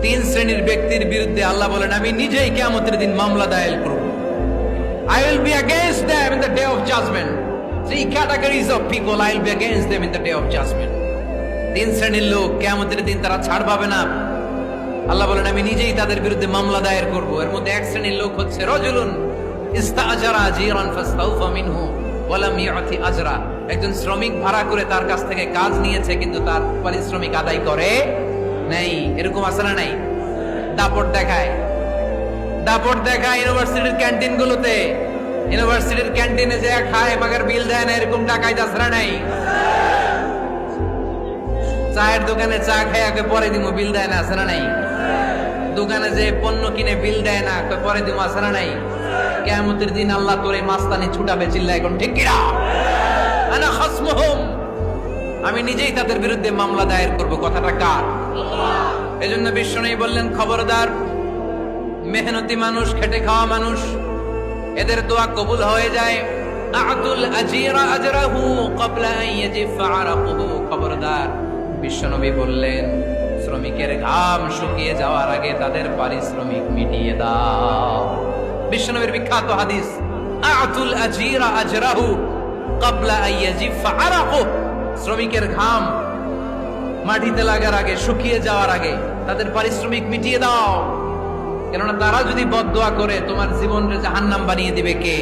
তিন শ্রেণীর ব্যক্তির বিরুদ্ধে আল্লাহ বলেন আমি নিজেই কিয়ামতের দিন মামলা দায়ের করব। I will be against them in the day of judgment. Three categories of people I will be against them in the day of judgment. তিন শ্রেণীর লোক কিয়ামতের দিন তারা ছাড় পাবে না। আল্লাহ বলেন আমি নিজেই তাদের বিরুদ্ধে মামলা দায়ের করব। এর মধ্যে এক শ্রেণীর লোক হচ্ছে রাজুলুন ইস্তাআজারা জিরান ফাস্তাউফা মিনহু ওয়া লাম ইউতি আজরা। একজন শ্রমিক ভাড়া করে তার কাছ থেকে কাজ নিয়েছে কিন্তু তার পারিশ্রমিক আদায় করে নাই। এরকম আছে না নাই? দাপট দেখায় ইউনিভার্সিটির ক্যান্টিন গুলোতে, ইউনিভার্সিটির ক্যান্টিনে যে খায় মাগার বিল দেয় না, এরকম টাকায় দাসরা নাই। চায়ের দোকানে চা খায় পরে দিমু বিল দেয় না, আছে না নাই? দোকানে যে পণ্য কিনে বিল দেয় না পরে দিমু, আছে না নাই? কিয়ামতের দিন আল্লাহ তোরে মাস্তানি ছুটাবে, চিল্লা এখন ঠিক কিনা? আনা খাসমুহুম, আমি নিজেই তাদের বিরুদ্ধে মামলা দায়ের করব। কথাটা কার? এজন্য বিশ্বনবী বললেন খবরদার, মেহনতি মানুষ, খেটে খাওয়া মানুষ, এদের দোয়া কবুল হয়ে যায়। আতুল আজিরা আজরাহু ক্বাবলা আন ইয়াজিফা আরাকুহু। খবরদার, বিশ্বনবী বললেন শ্রমিকের ঘাম শুকিয়ে যাওয়ার আগে তাদের পারিশ্রমিক মিটিয়ে দাও। বিশ্বনবীর বিখ্যাত হাদিস, আতুল আজিরা আজরাহু ক্বাবলা আন ইয়াজিফা আরাকুহু। শ্রমিকের ঘাম মাটিতে লাগার আগে, শুকিয়ে যাওয়ার আগে তাদের পারিশ্রমিক মিটিয়ে দাও। কেননা তারা যদি বদদোয়া করে তোমার জীবনকে জাহান্নাম বানিয়ে দিবে কে?